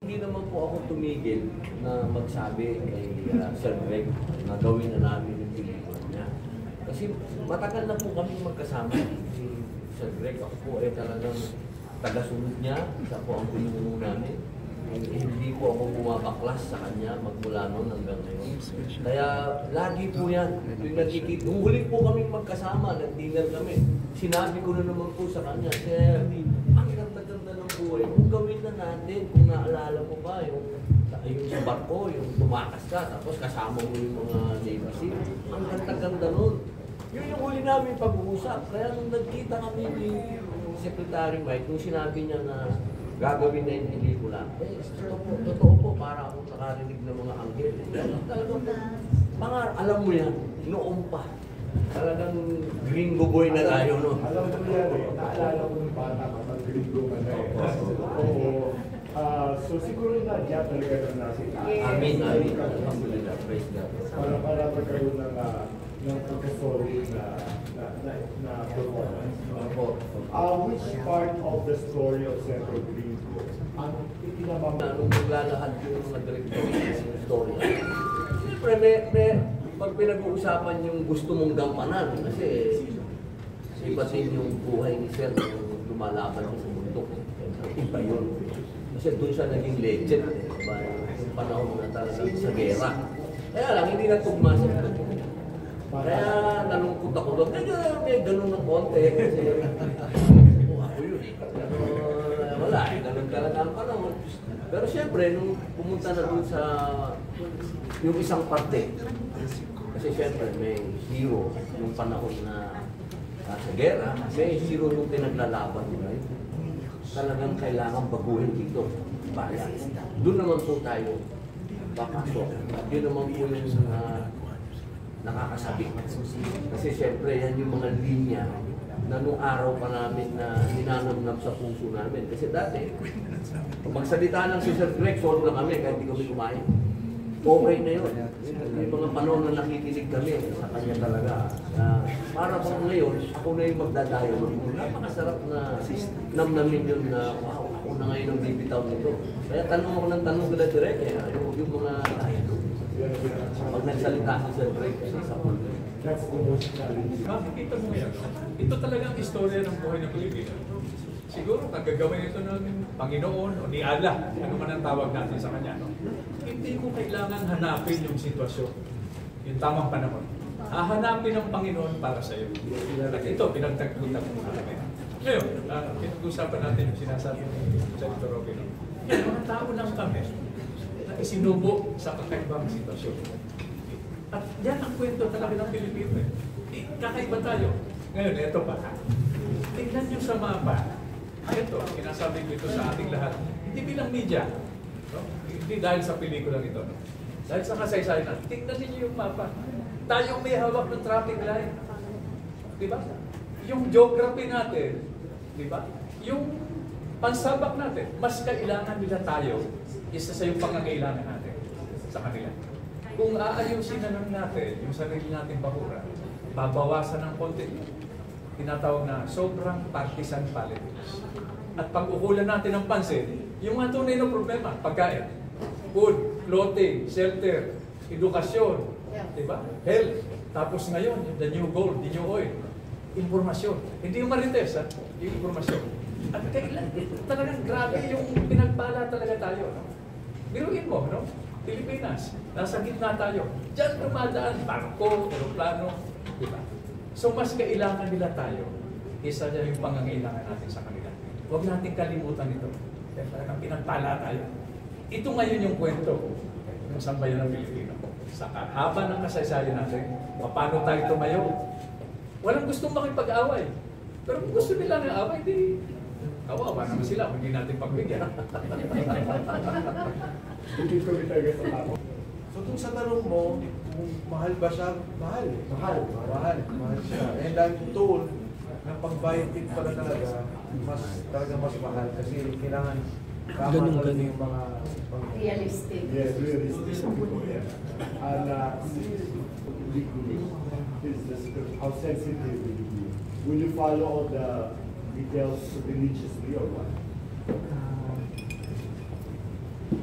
Hindi naman po ako tumigil na magsabi kay Sir Greg na gawin na namin yung pelikula niya. Kasi matagal na po kami magkasama. Si Sir Greg, ako po talagang taga-sunod niya. Isa po ang pinuno namin. Hindi po ako bumabaklas sa kanya magmula noon hanggang ngayon. Kaya lagi po yan. Nung huli po kami magkasama, nag-dinner kami. Sinabi ko na naman po sa kanya, Sir, ang ganda-ganda ng buhay. Kung gawin na natin, kung naalala mo ba, yung sa barko, yung tumakas ka, tapos kasama mo yung mga Navy SEAL. Ang ganda-ganda nun. Yun yung huli namin pag-uusap. Kaya nung nagkita kami ni Secretary Mike, nung sinabi niya na gagawin na yung pelikula, totoo po, para akong nakarinig ng mga anghel. Talagang alam mo yan, noong pa. Talagang gringo boy na tayo, no? Alam mo yan eh, naalala ko yung bata kapag gringo ka na eh. So siguro na diyan talaga na nasa Amin, amin. Alhamdulillah, praise God. Para magkaroon ng pagkasolid na performance. Which part of the story of Central Gringo ang itinamang? Nung naglalahad yung mga director ng story, siyempre pag pinag-uusapan yung gusto mong gampanan, kasi iba din yung buhay ni Sir yung lumalaban sa bundok. Iba yun. Kasi doon siya naging legend. Diba? Yung panahon na talagang sa gera. Kaya lang, hindi natugma sa bundok. Kaya nalungkot ako doon. May ganun ng konti. Kasi ako yun eh. Pero wala eh. Ganun talaga ang panahon. Pero siyempre, nung pumunta na doon sa yung isang parte, kasi siyempre may hero nung panahon na sa gera, may hero nung pinaglalaban nila. Talagang kailangan baguhin dito. Bayan. Doon naman po tayo papasok. Yun naman po yung nakakasabik. Kasi siyempre yan yung mga linya na nung araw pa namin na ninanamnam sa puso namin. Kasi dati, magsalita ng si Sir Greg, solo na kami kahit hindi kami kumain. Okay na yun. May mga panahon na nakikinig kami sa kanya talaga. Para bang ngayon, ako na yung magdadayo. Napakasarap na namnamin yun na, wow, ako na ngayon ang bibitaw nito. Kaya tanong ako ng tanong nila direct eh. Yung mga pag nagsalita si Sir Greg, sa punto. That's the most challenging. Makikita mo yan. Ito talagang istorya ng buhay ng Pilipinas. Siguro kagagawin ito ng Panginoon o ni Allah, ano man ang tawag natin sa Kanya. No? Hindi ko kailangan hanapin yung sitwasyon, yung tamang panahon. Hahanapin ng Panginoon para sa iyo. At ito, pinagtagputan ko muna natin. Ngayon, pinag-usapan natin yung sinasabi ni Senator Robin. Yan, mga tao lang kami na isinubo sa kakaibang sitwasyon. At yan ang kwento talaga ng Pilipino. Kakaiba tayo. Ngayon, ito pa. Tingnan nyo sa mapa. Ito, sinasabi ko ito sa ating lahat. Hindi bilang media. No? Hindi dahil sa pelikulang ito. No? Dahil sa kasaysayan natin. Tingnan ninyo yung mapa. Tayong may hawak ng traffic light. Diba? Yung geography natin. Diba? Yung pansabak natin. Mas kailangan nila tayo isa sa yung pangangailangan natin sa kanila. Kung aayusin na lang natin yung sarili natin bakura, babawasan ng konti. Tinatawag na sobrang partisan politics. At pag-ukulan natin ng pansin, yung mga tunay na problema, pagkain, food, clothing, shelter, edukasyon, diba? Health. Tapos ngayon, the new gold, the new oil, informasyon. Hindi yung marites, ha? Yung informasyon. At kailan, talagang grabe yung pinagpala talaga tayo. No? Biruin mo, no? Pilipinas, nasa gitna tayo. Diyan dumadaan, barko, aeroplano, diba? So mas kailangan nila tayo, isa dyan yung pangangailangan natin sa kanila. Huwag natin kalimutan ito. Kaya talagang pinagpala tayo. Ito ngayon yung kwento ng sambayan ng Pilipino. Sa haba ng kasaysayan natin, paano tayo tumayo? Walang gustong makipag-away. Pero kung gusto nila ng away, di kawawa naman sila, hindi natin pagbigyan. Hindi ko rin talaga sa tao. So kung sa tanong mo, kung mahal ba siya? Mahal. Mahal siya. And I'm told na pag-biopic pala talaga, mas mahal. Kasi kailangan Ganun. yung mga Realistic. Yes, realistic. Yeah. And how sensitive will you be? Will you follow all the details religiously or what?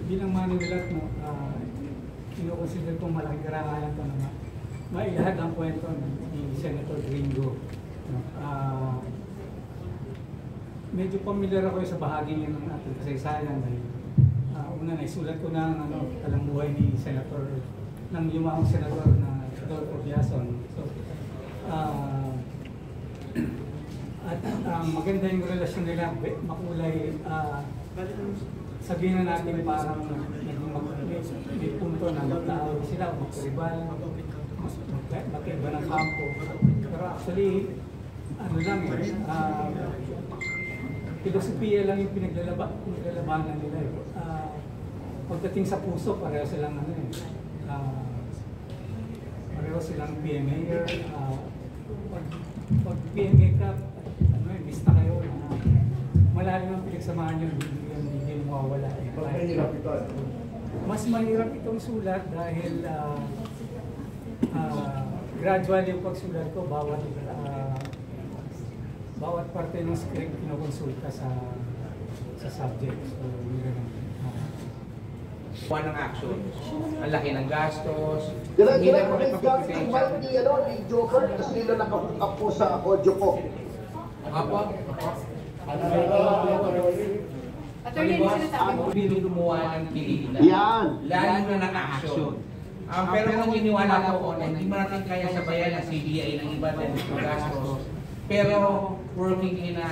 bilang manunulat, no, kinukonsider kong malaking karangalan ito na mailahad ang kwento ni Senator Gringo. No? Medyo familiar ako sa bahagi ng ating kasaysayan dahil una naisulat ko na ang talambuhay ni Senator, ng yumawang Senator na Adolfo Biason. So, at maganda yung relasyon nila, makulay, sabihin na natin parang may punto na magkaaway sila, magkaribal, magkaiba ng kampo. Pero actually, ano lang filosofiya lang yung pinaglalabanan nila. Pagdating sa puso, pareho silang pareho silang PMA. Pag PMA ka, lista kayo na malalim ang pinagsamahan yun, hindi mawawala. Mahirap ito. Mas mahirap itong sulat dahil gradual yung pagsulat ko, bawat parte ng script kinukonsulta sa subject. So, ng action. Ang laki ng gastos. Direct ni Joker kasi nila nakahook up po sa audio ko. Apo? Attorney, ano sinasabi mo? Bilang gumawa ng pelikula. Yan. Lalo na ng action. Pero kung iniwala ko na hindi mo natin kaya sabayan ng CGI ng iba na gastos. Pero working in a...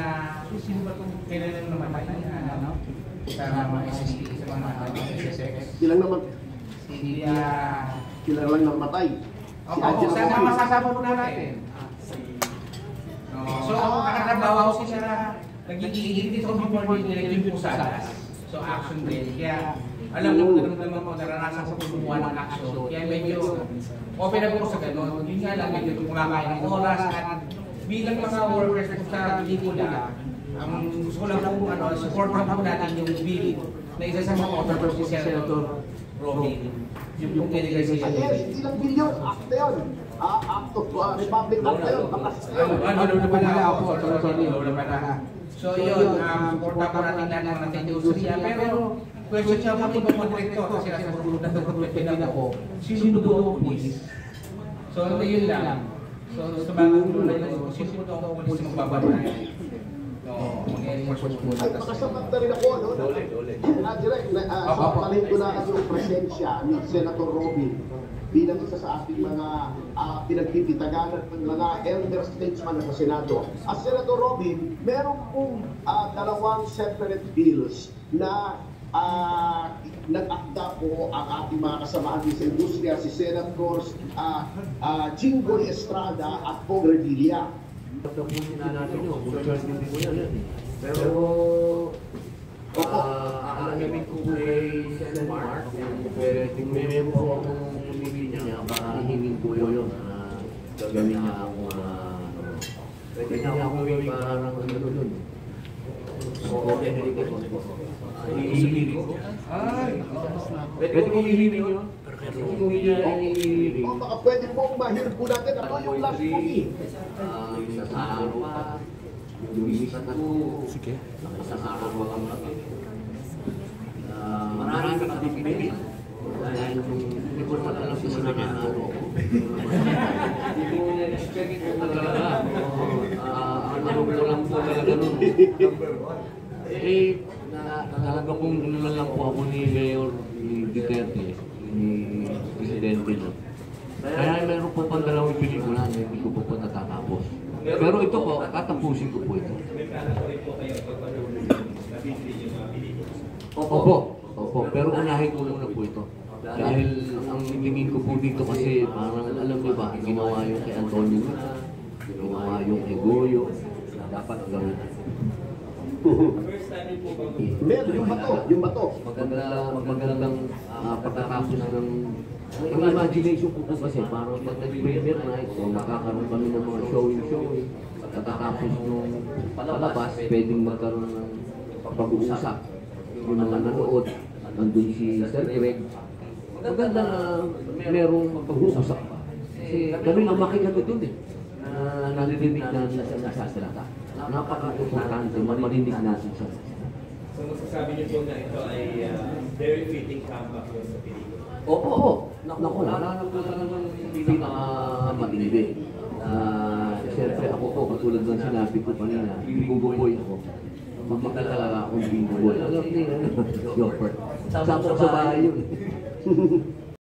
Sino ba itong kailan namatay na ano? Sa mga SSX, sa mga SSX. Ilang naman, Hindi ilang lang namatay. Si Angela sana Mori. masasabot na natin. So, nakakabawa ko sila nagigigil dito before nilagay yung pusadas. So, action din. Kaya, alam mo, naranasan sa pagbubuhan ng action. Kaya medyo, open na po sa ganun. Yun nga lang, medyo kumakain ng oras at bilang mga workers sa pelikula, ang gusto ko lang po, support po natin yung bill na isa sa mga author si Senator Robin. Yung pong delegacy. Yes, ilang bilyon. Act na yun. Act of Republic Act na yun. Bakas na yun. So yun, supporta po natin lahat ng natin yung Australia. Pero, question siya po ibang mga director kasi nasa group na nagpapilitin ako. Sino doon ang pulis? So yun lang. So sa mga group na yun, sino doon ang pulis na magbabanay? Ay, makasapat na rin ako, no? Direct, sampalin ko na yung presensya ni Senator Robin bilang isa sa ating mga pinagtititaganan ng mga elder statesman sa Senado. As Senator Robin, meron pong dalawang separate bills na nag-akda po ang ating mga kasamaan sa industriya, si Senators Jinggoy Estrada at Pong Revilla. Tapusin na natin yun. Hindi ko yan. Pero, aalamin ko kay Sen. Mark, kung meron po akong pumili niya, baka hihingin ko yun. Gagawin niya ako pwede niya ako gawin parang ano yun. Okay, hihiling ko. Pwede ko hihiling yun. Baka pwede pong mahirap po natin. Ano yung last movie? Isang araw pa. Lumipat ako. Sige. Isang araw pa lang natin. Maraming nakatipid. Dahil hindi ko naman alam kung saan ako. Hindi ko expect ko talaga. Ano ko lang po talaga nun. Talaga kung inulan lang po ako ni Mayor Duterte, ni Presidente na. Kaya meron po pang dalawang pelikula na hindi ko po natatapos. Pero ito po, tatapusin ko po ito. Opo, pero unahin ko muna po ito. Dahil ang tingin ko po dito kasi parang alam niyo ba, ginawa yung kay Antonio Luna, ginawa yung kay Goyo, dapat gawin. Yung bato. Magandang pagkatapos ng imagination ko kasi parang pag nag-premiere night o makakaroon kami ng mga showing pagkatapos nung palabas pwedeng magkaroon ng pag-uusap yung mga nanood nandun si Sir Greg maganda na merong pag-uusap pa kasi kami lumaki kami dun narinig natin sa nagsasalita napaka-importante marinig natin sa So masasabi niyo po na ito ay very fitting comeback po sa pelikula. Oo. Naku, nahanap ko talagang pinakamatindi. Siyempre ako po, katulad ng sinabi ko kanina, big-boy ako. Magmaka talaga akong big boy. Alam niyo, Yopper. Sama ko sa bahay yun.